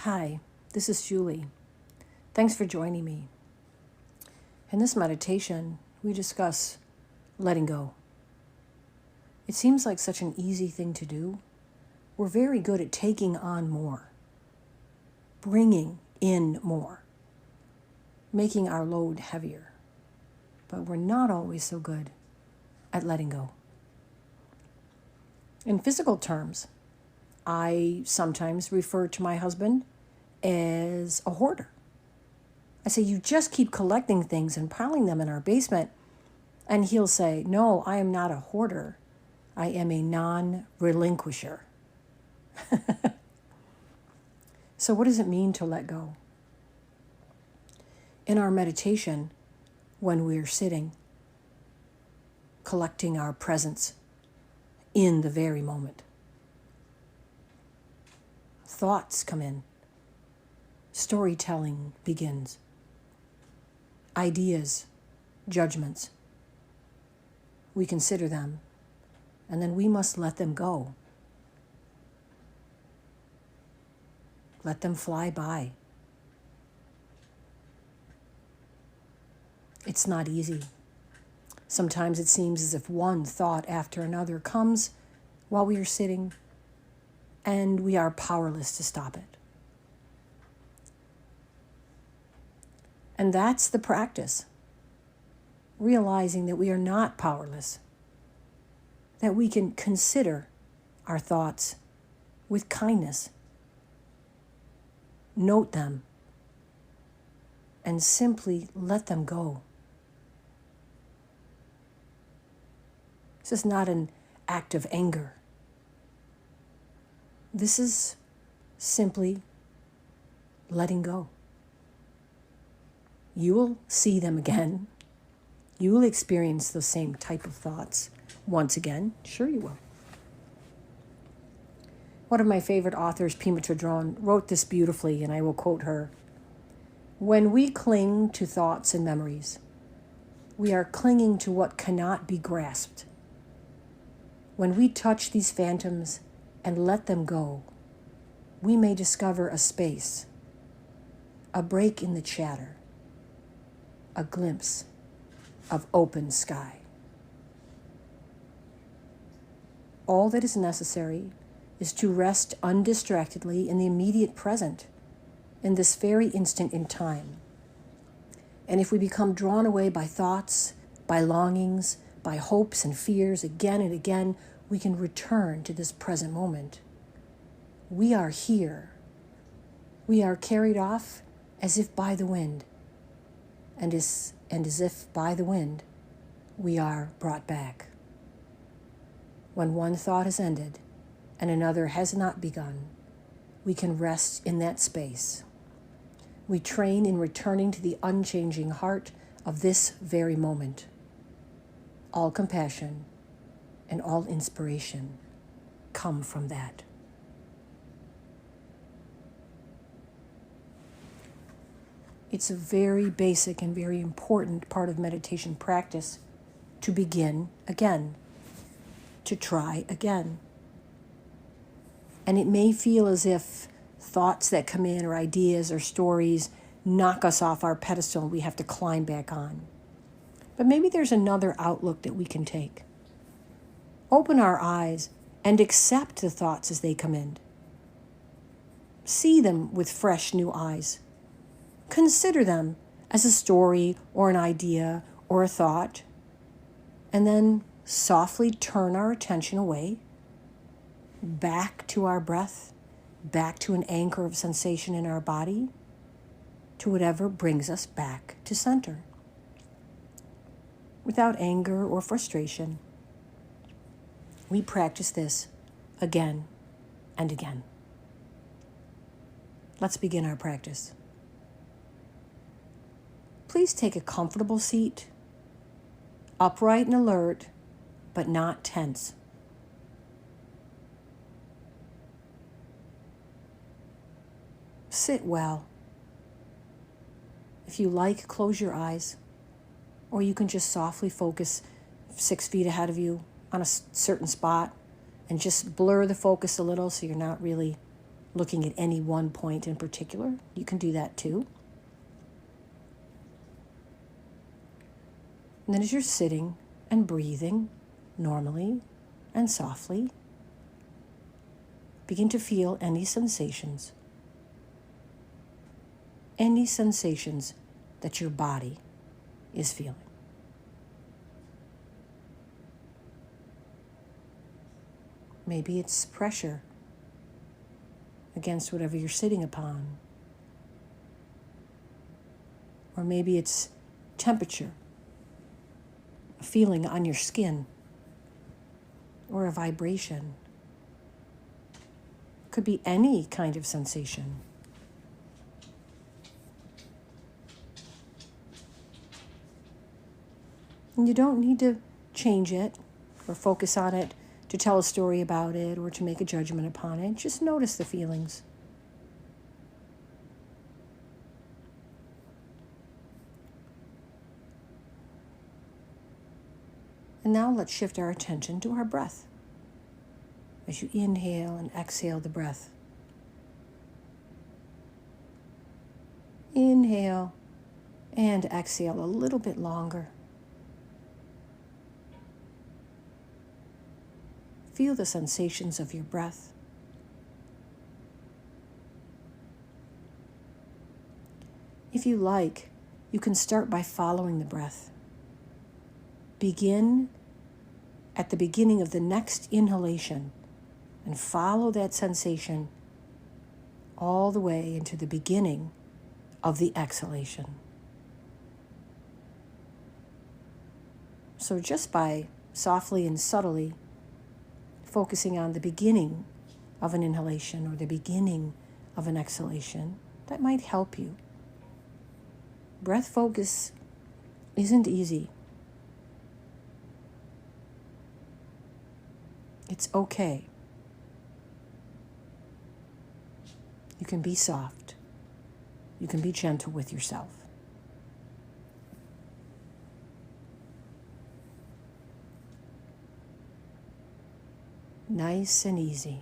Hi, this is Julie. Thanks for joining me. In this meditation, we discuss letting go. It seems like such an easy thing to do. We're very good at taking on more, bringing in more, making our load heavier. But we're not always so good at letting go. In physical terms, I sometimes refer to my husband as a hoarder. I say, you just keep collecting things and piling them in our basement. And he'll say, no, I am not a hoarder. I am a non-relinquisher. So what does it mean to let go? In our meditation, when we're sitting, collecting our presence in the very moment, thoughts come in. Storytelling begins. Ideas, judgments. We consider them, and then we must let them go. Let them fly by. It's not easy. Sometimes it seems as if one thought after another comes while we are sitting, and we are powerless to stop it. And that's the practice. Realizing that we are not powerless. That we can consider our thoughts with kindness. Note them. And simply let them go. This is not an act of anger. This is simply letting go. You will see them again. You will experience the same type of thoughts once again. Sure you will. One of my favorite authors, Pema Chodron, wrote this beautifully, and I will quote her. When we cling to thoughts and memories, we are clinging to what cannot be grasped. When we touch these phantoms and let them go, we may discover a space, a break in the chatter, a glimpse of open sky. All that is necessary is to rest undistractedly in the immediate present, in this very instant in time. And if we become drawn away by thoughts, by longings, by hopes and fears again and again, we can return to this present moment. We are here. We are carried off as if by the wind. And as if by the wind, we are brought back. When one thought has ended and another has not begun, we can rest in that space. We train in returning to the unchanging heart of this very moment. All compassion and all inspiration come from that. It's a very basic and very important part of meditation practice to begin again, to try again. And it may feel as if thoughts that come in or ideas or stories knock us off our pedestal and we have to climb back on. But maybe there's another outlook that we can take. Open our eyes and accept the thoughts as they come in. See them with fresh new eyes. Consider them as a story or an idea or a thought, and then softly turn our attention away, back to our breath, back to an anchor of sensation in our body, to whatever brings us back to center. Without anger or frustration, we practice this again and again. Let's begin our practice. Please take a comfortable seat, upright and alert, but not tense. Sit well. If you like, close your eyes, or you can just softly focus 6 feet ahead of you on a certain spot and just blur the focus a little so you're not really looking at any one point in particular. You can do that too. And then as you're sitting and breathing normally and softly, begin to feel any sensations that your body is feeling. Maybe it's pressure against whatever you're sitting upon. Or maybe it's temperature, a feeling on your skin, or a vibration. Could be any kind of sensation. And you don't need to change it or focus on it to tell a story about it or to make a judgment upon it. Just notice the feelings. And now let's shift our attention to our breath as you inhale and exhale the breath. Inhale and exhale a little bit longer. Feel the sensations of your breath. If you like, you can start by following the breath. Begin at the beginning of the next inhalation and follow that sensation all the way into the beginning of the exhalation. So just by softly and subtly focusing on the beginning of an inhalation or the beginning of an exhalation, that might help you. Breath focus isn't easy. It's okay. You can be soft. You can be gentle with yourself. Nice and easy.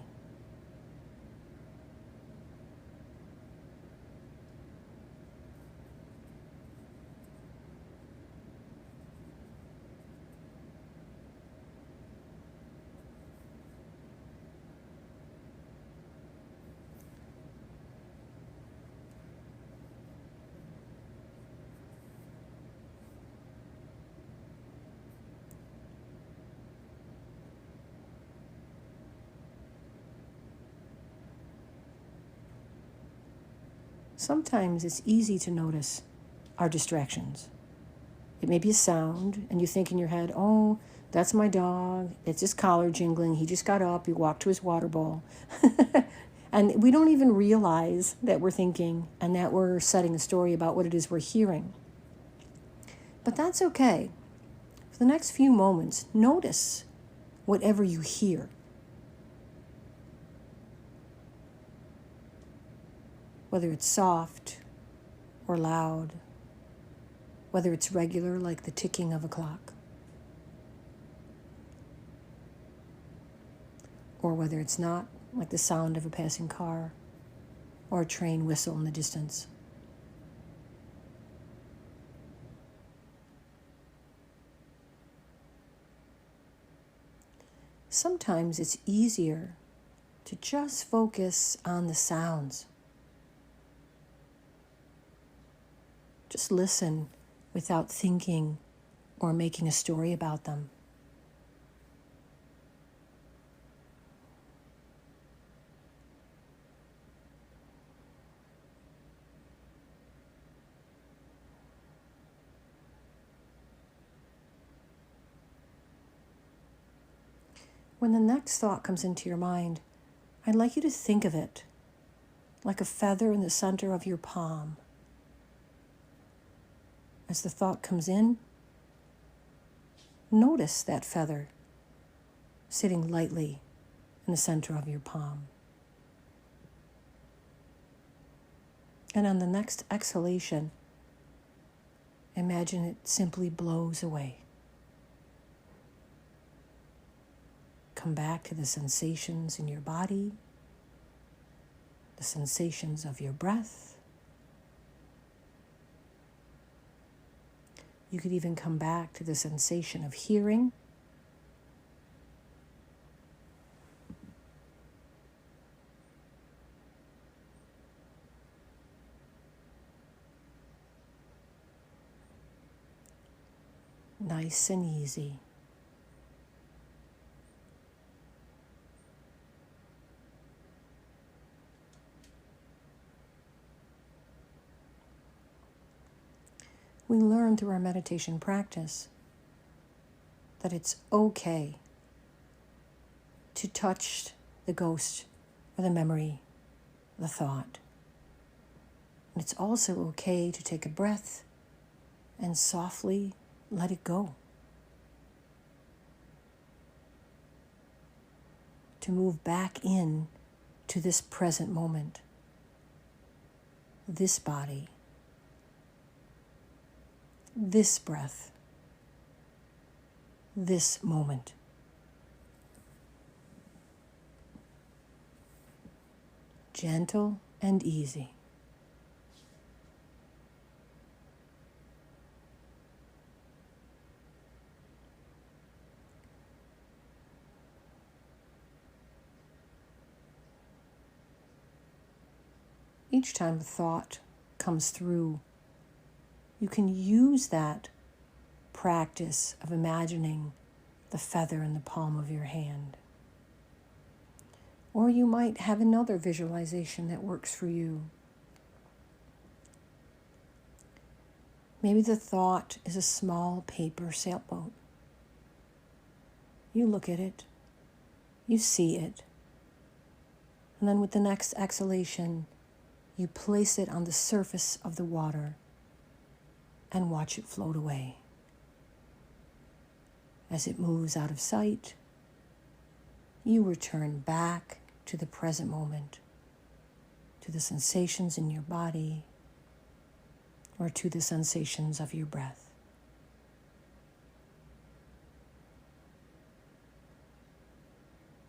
Sometimes it's easy to notice our distractions. It may be a sound, and you think in your head, oh, that's my dog. It's his collar jingling. He just got up. He walked to his water bowl. And we don't even realize that we're thinking and that we're setting a story about what it is we're hearing. But that's okay. For the next few moments, notice whatever you hear. Whether it's soft or loud, whether it's regular like the ticking of a clock, or whether it's not, like the sound of a passing car or a train whistle in the distance. Sometimes it's easier to just focus on the sounds. Just listen without thinking or making a story about them. When the next thought comes into your mind, I'd like you to think of it like a feather in the center of your palm. As the thought comes in, notice that feather sitting lightly in the center of your palm. And on the next exhalation, imagine it simply blows away. Come back to the sensations in your body. the sensations of your breath. You could even come back to the sensation of hearing. Nice and easy. We learn through our meditation practice that it's okay to touch the ghost or the memory, the thought. And it's also okay to take a breath and softly let it go. To move back in to this present moment, this body, this breath, this moment. Gentle and easy. Each time a thought comes through, you can use that practice of imagining the feather in the palm of your hand. Or you might have another visualization that works for you. Maybe the thought is a small paper sailboat. You look at it, you see it, and then with the next exhalation, you place it on the surface of the water and watch it float away. As it moves out of sight, you return back to the present moment, to the sensations in your body, or to the sensations of your breath.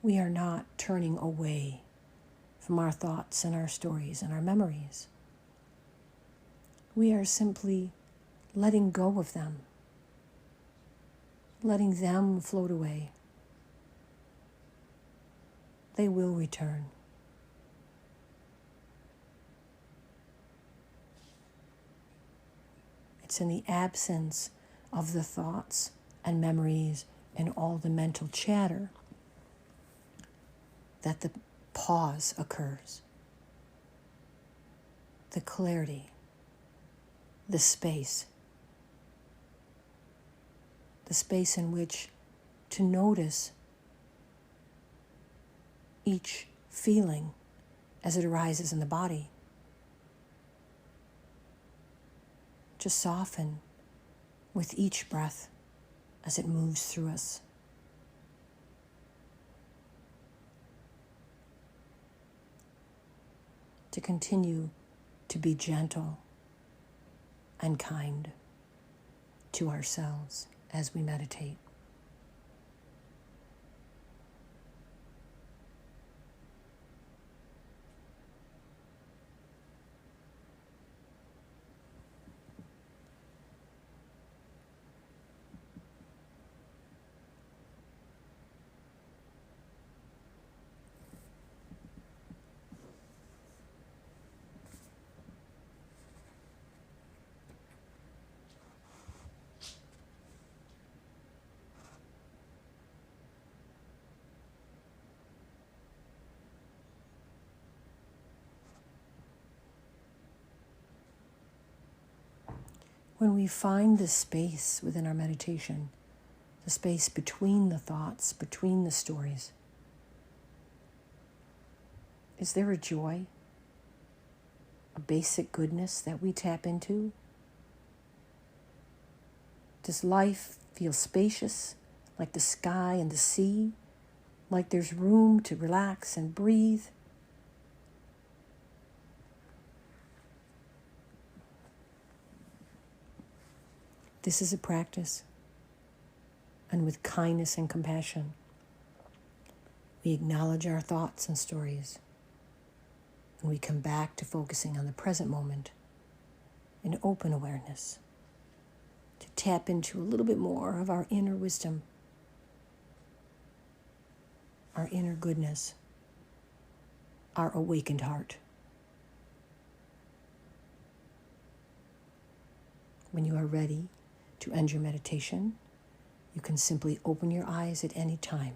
We are not turning away from our thoughts and our stories and our memories. We are simply letting go of them, letting them float away. They will return. It's in the absence of the thoughts and memories and all the mental chatter that the pause occurs. The clarity, the space in which to notice each feeling as it arises in the body. To soften with each breath as it moves through us. To continue to be gentle and kind to ourselves as we meditate. When we find the space within our meditation, the space between the thoughts, between the stories, is there a joy, a basic goodness that we tap into? Does life feel spacious, like the sky and the sea, like there's room to relax and breathe? This is a practice, and with kindness and compassion, we acknowledge our thoughts and stories. And we come back to focusing on the present moment in open awareness, to tap into a little bit more of our inner wisdom, our inner goodness, our awakened heart. When you are ready to end your meditation, you can simply open your eyes at any time.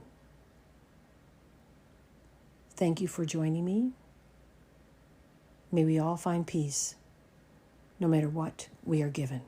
Thank you for joining me. May we all find peace, no matter what we are given.